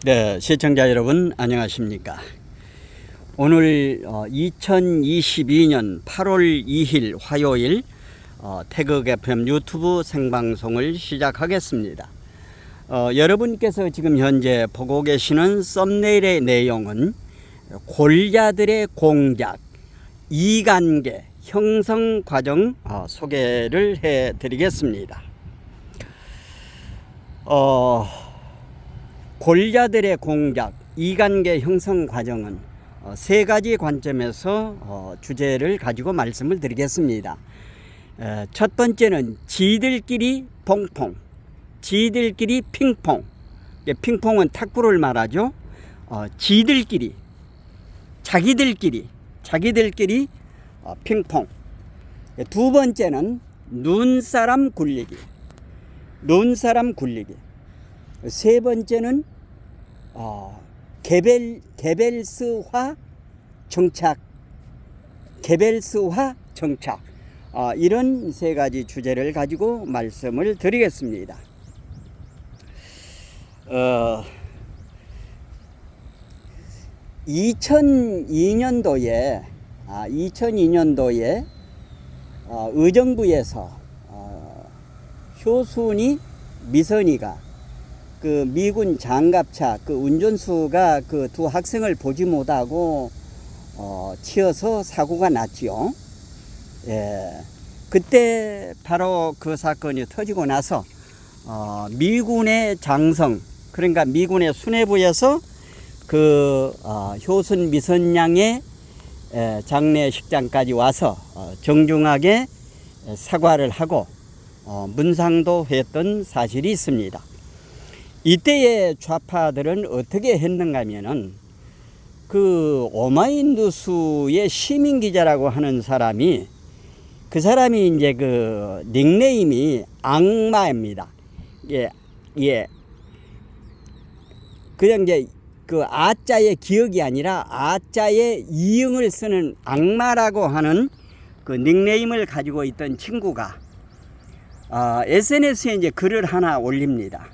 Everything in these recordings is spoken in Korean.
네, 시청자 여러분 안녕하십니까. 오늘 2022년 8월 2일 화요일 태극 FM 유튜브 생방송을 시작하겠습니다. 여러분께서 지금 현재 보고 계시는 썸네일의 내용은 골자들의 공작, 이관계 형성 과정 소개를 해 드리겠습니다. 골자들의 공작, 이관계 형성 과정은 세 가지 관점에서 주제를 가지고 말씀을 드리겠습니다. 첫 번째는 지들끼리 퐁퐁, 지들끼리 핑퐁. 핑퐁은 탁구를 말하죠. 지들끼리, 자기들끼리 핑퐁. 두 번째는 눈사람 굴리기, 세 번째는 개별스화 정착, 이런 세 가지 주제를 가지고 말씀을 드리겠습니다. 2002년도에 의정부에서 효순이 미선이가 그 미군 장갑차 그 운전수가 그 두 학생을 보지 못하고 치여서 사고가 났지요. 그때 바로 그 사건이 터지고 나서 미군의 장성, 그러니까 미군의 수뇌부에서 그 효순 미선양의 장례식장까지 와서 정중하게 사과를 하고 문상도 했던 사실이 있습니다. 이때의 좌파들은 어떻게 했는가 하면은 그 오마이뉴스의 시민 기자라고 하는 사람이, 그 사람이 이제 그 닉네임이 악마입니다. 그냥 이제 그 아자의 기억이 아니라 아자의 이응을 쓰는 악마라고 하는 그 닉네임을 가지고 있던 친구가 SNS에 이제 글을 하나 올립니다.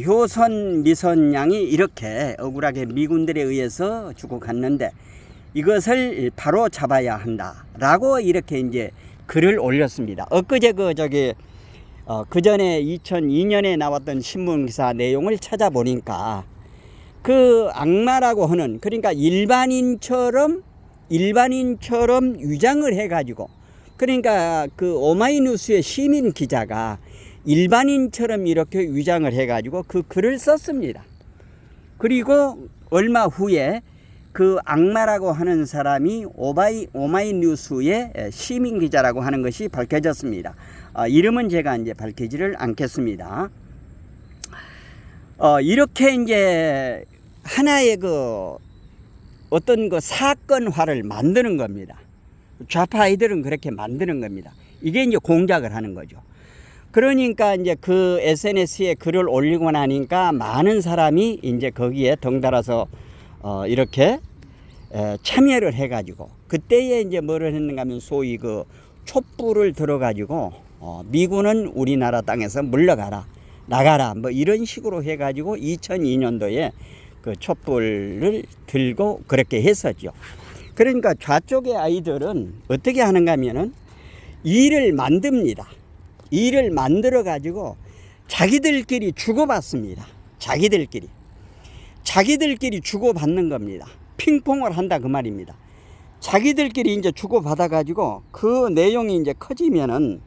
효선 미선 양이 이렇게 억울하게 미군들에 의해서 죽어 갔는데 이것을 바로 잡아야 한다라고 이렇게 이제 글을 올렸습니다. 엊그제 그 전에 2002년에 나왔던 신문 기사 내용을 찾아보니까 그 악마라고 하는, 그러니까 일반인처럼 위장을 해가지고, 그러니까 그 오마이뉴스의 시민 기자가 일반인처럼 이렇게 위장을 해가지고 그 글을 썼습니다. 그리고 얼마 후에 그 악마라고 하는 사람이 오마이뉴스의 시민 기자라고 하는 것이 밝혀졌습니다. 이름은 제가 이제 밝히지를 않겠습니다. 이렇게 이제 하나의 그 어떤 그 사건화를 만드는 겁니다. 좌파 아이들은 그렇게 만드는 겁니다. 이게 이제 공작을 하는 거죠. 그러니까 이제 그 SNS에 글을 올리고 나니까 많은 사람이 이제 거기에 덩달아서 이렇게 참여를 해가지고, 그때에 이제 뭐를 했는가 하면 소위 그 촛불을 들어가지고 미군은 우리나라 땅에서 물러가라, 나가라, 뭐 이런 식으로 해가지고 2002년도에 그 촛불을 들고 그렇게 했었죠. 그러니까 좌쪽의 아이들은 어떻게 하는가 하면은 일을 만듭니다. 일을 만들어 가지고 자기들끼리 주고받습니다. 자기들끼리 주고받는 겁니다. 핑퐁을 한다 그 말입니다. 자기들끼리 이제 주고받아 가지고 그 내용이 이제 커지면은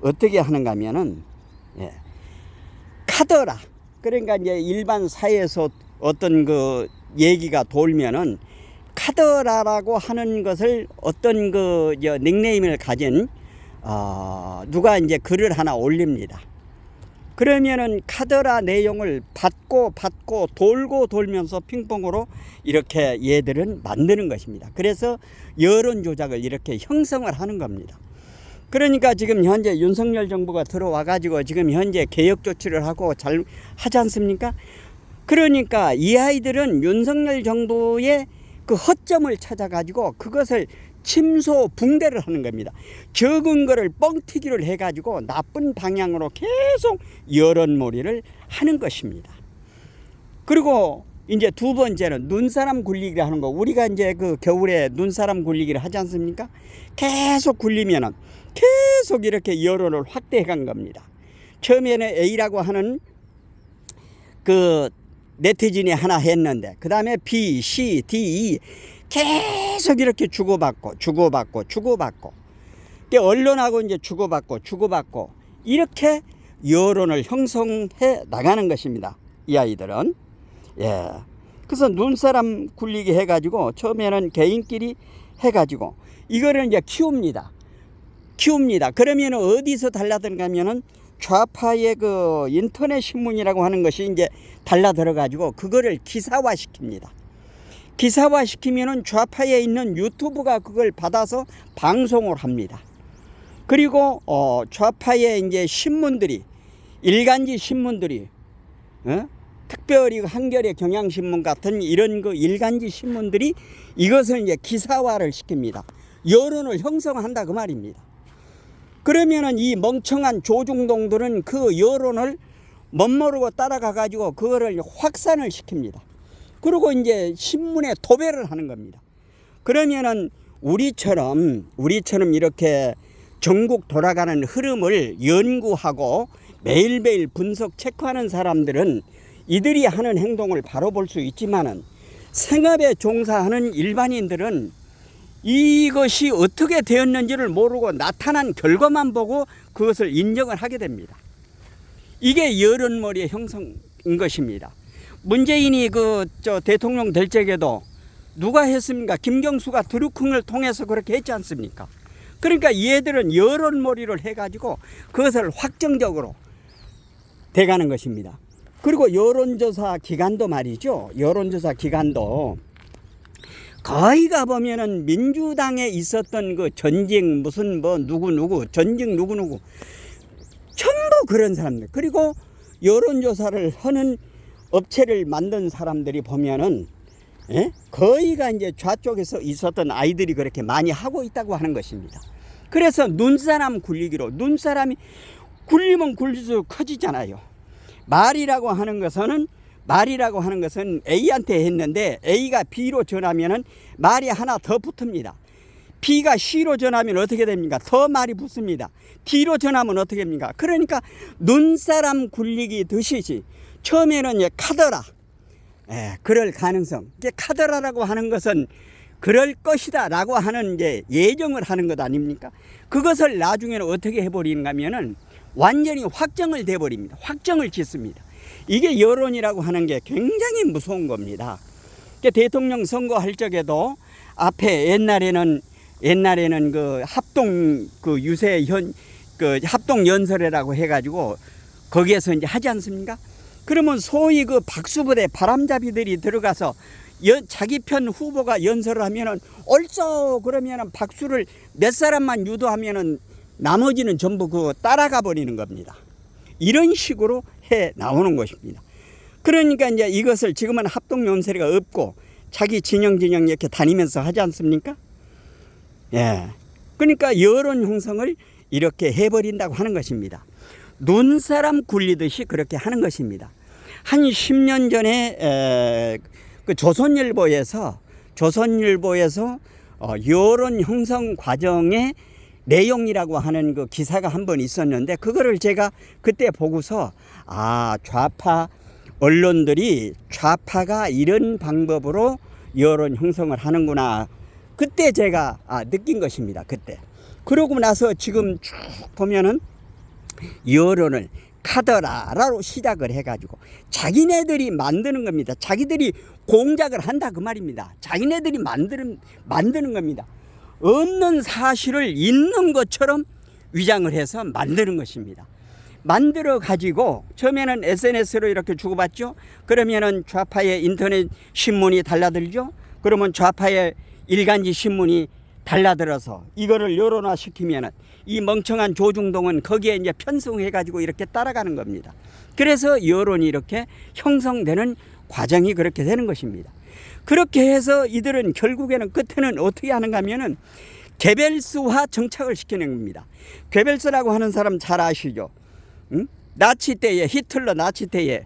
어떻게 하는가 하면은 카더라, 그러니까 이제 일반 사회에서 어떤 그 얘기가 돌면은 카더라라고 하는 것을 어떤 그 닉네임을 가진 누가 이제 글을 하나 올립니다. 그러면은 카더라 내용을 받고 돌고 돌면서 핑퐁으로 이렇게 얘들은 만드는 것입니다. 그래서 여론 조작을 이렇게 형성을 하는 겁니다. 그러니까 지금 현재 윤석열 정부가 들어와 가지고 지금 현재 개혁 조치를 하고 잘 하지 않습니까? 그러니까 이 아이들은 윤석열 정부의 그 허점을 찾아 가지고 그것을 침소 붕대를 하는 겁니다. 적은 거를 뻥튀기를 해가지고 나쁜 방향으로 계속 여론몰이를 하는 것입니다. 그리고 이제 두 번째는 눈사람 굴리기를 하는 거. 우리가 이제 그 겨울에 눈사람 굴리기를 하지 않습니까? 계속 굴리면은 계속 이렇게 여론을 확대해 간 겁니다. 처음에는 A라고 하는 그 네티즌이 하나 했는데, 그 다음에 B, C, D, E 계속 이렇게 주고받고 언론하고 이제 주고받고 이렇게 여론을 형성해 나가는 것입니다. 이 아이들은. 예. 그래서 눈사람 굴리기 해가지고 처음에는 개인끼리 해가지고 이거를 이제 키웁니다. 그러면 어디서 달라들가면은 좌파의 그 인터넷 신문이라고 하는 것이 이제 달라들어가지고 그거를 기사화 시킵니다. 기사화 시키면은 좌파에 있는 유튜브가 그걸 받아서 방송을 합니다. 그리고 좌파의 이제 신문들이, 일간지 신문들이, 특별히 한겨레 경향신문 같은 이런 그 일간지 신문들이 이것을 이제 기사화를 시킵니다. 여론을 형성한다 그 말입니다. 그러면은 이 멍청한 조중동들은 그 여론을 멋모르고 따라가 가지고 그거를 확산을 시킵니다. 그리고 이제 신문에 도배를 하는 겁니다. 그러면은 우리처럼 이렇게 전국 돌아가는 흐름을 연구하고 매일매일 분석 체크하는 사람들은 이들이 하는 행동을 바로 볼 수 있지만은 생업에 종사하는 일반인들은 이것이 어떻게 되었는지를 모르고 나타난 결과만 보고 그것을 인정을 하게 됩니다. 이게 여론몰이의 형성인 것입니다. 문재인이 대통령 될 적에도 누가 했습니까? 김경수가 드루킹을 통해서 그렇게 했지 않습니까? 그러니까 얘들은 여론몰이를 해가지고 그것을 확정적으로 돼가는 것입니다. 그리고 여론조사 기관도 말이죠. 여론조사 기관도 거의 가보면은 민주당에 있었던 그 전직 무슨 뭐 누구누구 전직 누구누구 전부 그런 사람들, 그리고 여론조사를 하는 업체를 만든 사람들이 보면은 거의가 이제 좌쪽에서 있었던 아이들이 그렇게 많이 하고 있다고 하는 것입니다. 그래서 눈사람 굴리기로, 눈사람이 굴리면 굴릴수록 커지잖아요. 말이라고 하는 것은 A한테 했는데 A가 B로 전하면은 말이 하나 더 붙습니다. B가 C로 전하면 어떻게 됩니까? 더 말이 붙습니다. D로 전하면 어떻게 됩니까? 그러니까 눈사람 굴리기 듯이 처음에는 이제 카더라, 그럴 가능성. 이제 카더라라고 하는 것은 그럴 것이다 라고 하는 이제 예정을 하는 것 아닙니까? 그것을 나중에는 어떻게 해버리는가 하면은 완전히 확정을 돼버립니다. 확정을 짓습니다. 이게 여론이라고 하는 게 굉장히 무서운 겁니다. 대통령 선거할 적에도 앞에 옛날에는 그 합동 그 유세 그 합동 연설회라고 해가지고 거기에서 이제 하지 않습니까? 그러면 소위 그 박수부대 바람잡이들이 들어가서 자기 편 후보가 연설을 하면은 옳소 그러면은 박수를 몇 사람만 유도하면은 나머지는 전부 그 따라가 버리는 겁니다. 이런 식으로 해 나오는 것입니다. 그러니까 이제 이것을 지금은 합동 연설회가 없고 자기 진영 이렇게 다니면서 하지 않습니까? 예. 그러니까 여론 형성을 이렇게 해버린다고 하는 것입니다. 눈사람 굴리듯이 그렇게 하는 것입니다. 한 10년 전에 그 조선일보에서 여론 형성 과정의 내용이라고 하는 그 기사가 한 번 있었는데 그거를 제가 그때 보고서 좌파 언론들이 좌파가 이런 방법으로 여론 형성을 하는구나. 그때 제가 느낀 것입니다. 그때. 그러고 나서 지금 쭉 보면은 여론을 카더라로 시작을 해가지고 자기네들이 만드는 겁니다. 자기들이 공작을 한다 그 말입니다. 자기네들이 만드는 겁니다. 없는 사실을 있는 것처럼 위장을 해서 만드는 것입니다. 만들어 가지고 처음에는 SNS로 이렇게 주고받죠. 그러면은 좌파의 인터넷 신문이 달라들죠. 그러면 좌파의 일간지 신문이 달라들어서 이거를 여론화 시키면은 이 멍청한 조중동은 거기에 이제 편승해 가지고 이렇게 따라가는 겁니다. 그래서 여론이 이렇게 형성되는 과정이 그렇게 되는 것입니다. 그렇게 해서 이들은 결국에는 끝에는 어떻게 하는가 하면은 개별스화 정착을 시키는 겁니다. 개별스라고 하는 사람 잘 아시죠? 나치 때에, 히틀러 나치 때에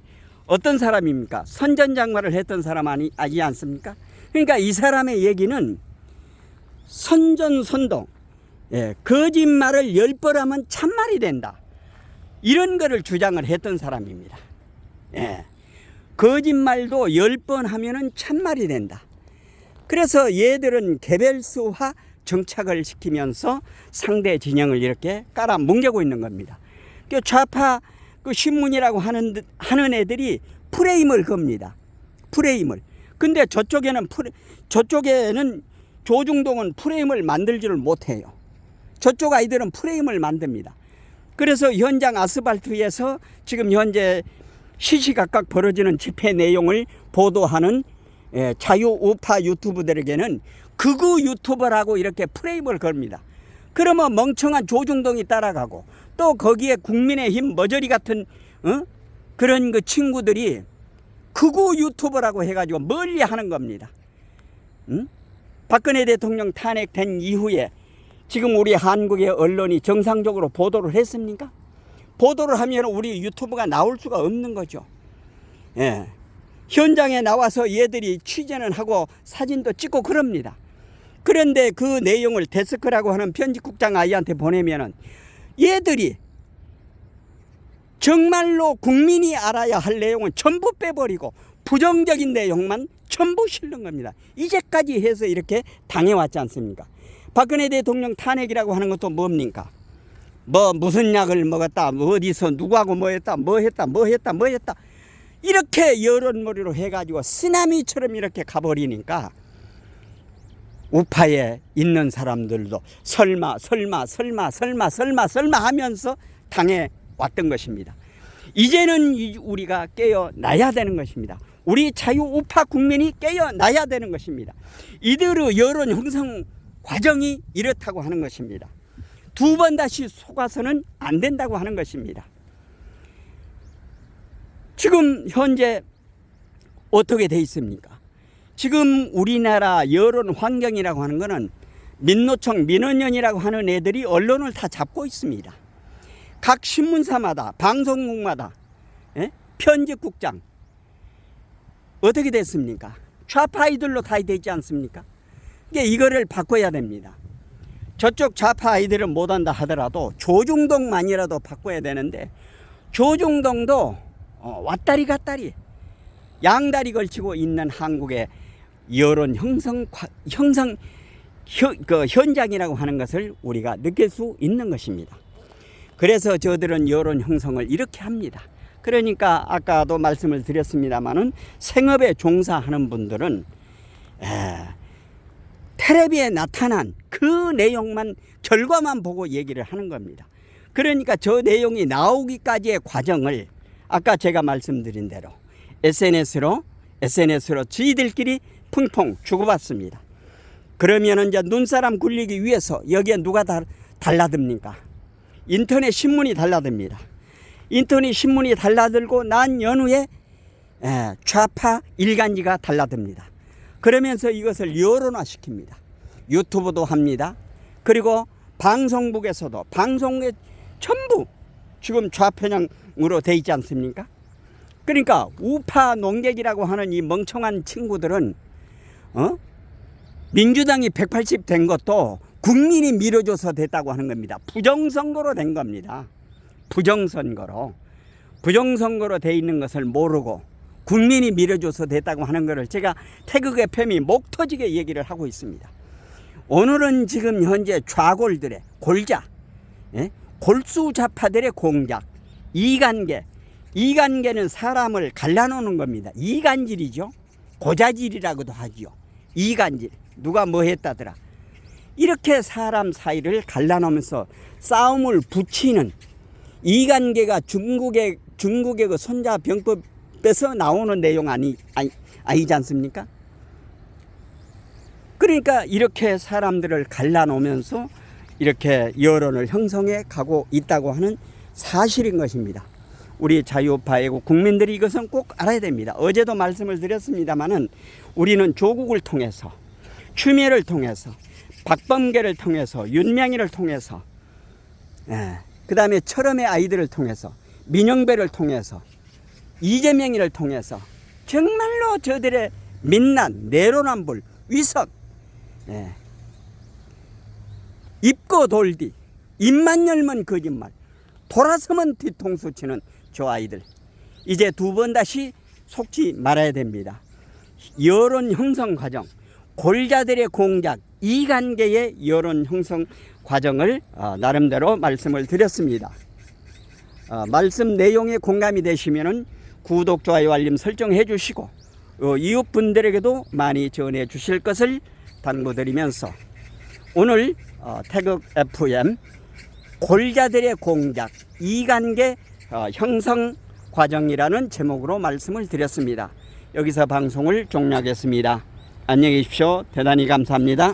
어떤 사람입니까? 선전장관을 했던 사람 아니지 않습니까? 그러니까 이 사람의 얘기는 선전선동, 거짓말을 10번 하면 참말이 된다, 이런 거를 주장을 했던 사람입니다. 거짓말도 10번 하면은 참말이 된다. 그래서 얘들은 개별수화 정착을 시키면서 상대 진영을 이렇게 깔아 뭉개고 있는 겁니다. 그 좌파 그 신문이라고 하는 애들이 프레임을 겁니다. 프레임을. 근데 저쪽에는 조중동은 프레임을 만들지를 못해요. 저쪽 아이들은 프레임을 만듭니다. 그래서 현장 아스팔트에서 지금 현재 시시각각 벌어지는 집회 내용을 보도하는 자유우파 유튜브들에게는 극우 유튜버라고 이렇게 프레임을 겁니다. 그러면 멍청한 조중동이 따라가고 또 거기에 국민의힘 머저리 같은 그런 그 친구들이 극우 유튜버라고 해가지고 멀리 하는 겁니다. 박근혜 대통령 탄핵된 이후에 지금 우리 한국의 언론이 정상적으로 보도를 했습니까? 보도를 하면 우리 유튜브가 나올 수가 없는 거죠. 현장에 나와서 얘들이 취재는 하고 사진도 찍고 그럽니다. 그런데 그 내용을 데스크라고 하는 편집국장 아이한테 보내면은 얘들이 정말로 국민이 알아야 할 내용은 전부 빼버리고 부정적인 내용만 전부 실는 겁니다. 이제까지 해서 이렇게 당해왔지 않습니까? 박근혜 대통령 탄핵이라고 하는 것도 뭡니까? 무슨 약을 먹었다, 어디서 누구하고 뭐 했다 이렇게 여론몰이로 해가지고 쓰나미처럼 이렇게 가버리니까 우파에 있는 사람들도 설마 하면서 당해왔던 것입니다. 이제는 우리가 깨어나야 되는 것입니다. 우리 자유우파 국민이 깨어나야 되는 것입니다. 이들의 여론 형성 과정이 이렇다고 하는 것입니다. 두 번 다시 속아서는 안 된다고 하는 것입니다. 지금 현재 어떻게 돼 있습니까? 지금 우리나라 여론 환경이라고 하는 것은 민노총, 민원연이라고 하는 애들이 언론을 다 잡고 있습니다. 각 신문사마다, 방송국마다, 편집국장 어떻게 됐습니까? 좌파아이들로 다 되지 않습니까? 이거를 바꿔야 됩니다. 저쪽 좌파 아이들은 못한다 하더라도 조중동만이라도 바꿔야 되는데 조중동도 왔다리 갔다리 양다리 걸치고 있는 한국의 여론 현장이라고 하는 것을 우리가 느낄 수 있는 것입니다. 그래서 저들은 여론 형성을 이렇게 합니다. 그러니까 아까도 말씀을 드렸습니다마는 생업에 종사하는 분들은 텔레비에 나타난 그 내용만, 결과만 보고 얘기를 하는 겁니다. 그러니까 저 내용이 나오기까지의 과정을 아까 제가 말씀드린 대로 SNS로 저희들끼리 퐁퐁 주고받습니다. 그러면 이제 눈사람 굴리기 위해서 여기에 누가 달라듭니까? 인터넷 신문이 달라듭니다. 인터넷 신문이 달라들고 난 연후에 좌파 일간지가 달라듭니다. 그러면서 이것을 여론화시킵니다. 유튜브도 합니다. 그리고 방송국에서도, 방송에 전부 지금 좌편향으로 돼 있지 않습니까? 그러니까 우파 농객이라고 하는 이 멍청한 친구들은 민주당이 180 된 것도 국민이 밀어줘서 됐다고 하는 겁니다. 부정선거로 된 겁니다. 부정선거로 돼 있는 것을 모르고 국민이 밀어줘서 됐다고 하는 것을 제가 태극 FM이 목 터지게 얘기를 하고 있습니다. 오늘은 지금 현재 좌골들의 골자, 골수 좌파들의 공작, 이간계는 사람을 갈라놓는 겁니다. 이간질이죠. 고자질이라고도 하지요. 이간질, 누가 뭐 했다더라. 이렇게 사람 사이를 갈라놓으면서 싸움을 붙이는 이간계가 중국의 그 손자병법에서 나오는 내용 아니지 않습니까? 그러니까 이렇게 사람들을 갈라놓으면서 이렇게 여론을 형성해 가고 있다고 하는 사실인 것입니다. 우리 자유우파 애국 국민들이 이것은 꼭 알아야 됩니다. 어제도 말씀을 드렸습니다마는 우리는 조국을 통해서, 추미애를 통해서, 박범계를 통해서, 윤명희를 통해서, 그 다음에 철험의 아이들을 통해서, 민영배를 통해서 이재명이를 통해서 정말로 저들의 민난, 내로남불, 위석, 예. 입고 돌디, 입만 열면 거짓말, 돌아서면 뒤통수 치는 저 아이들. 이제 두 번 다시 속지 말아야 됩니다. 여론 형성 과정, 골자들의 공작, 이관계의 여론 형성 과정을 나름대로 말씀을 드렸습니다. 말씀 내용에 공감이 되시면은 구독, 좋아요, 알림 설정해 주시고 이웃분들에게도 많이 전해 주실 것을 당부드리면서 오늘 태극 FM 골자들의 공작, 이관계 형성 과정이라는 제목으로 말씀을 드렸습니다. 여기서 방송을 종료하겠습니다. 안녕히 계십시오. 대단히 감사합니다.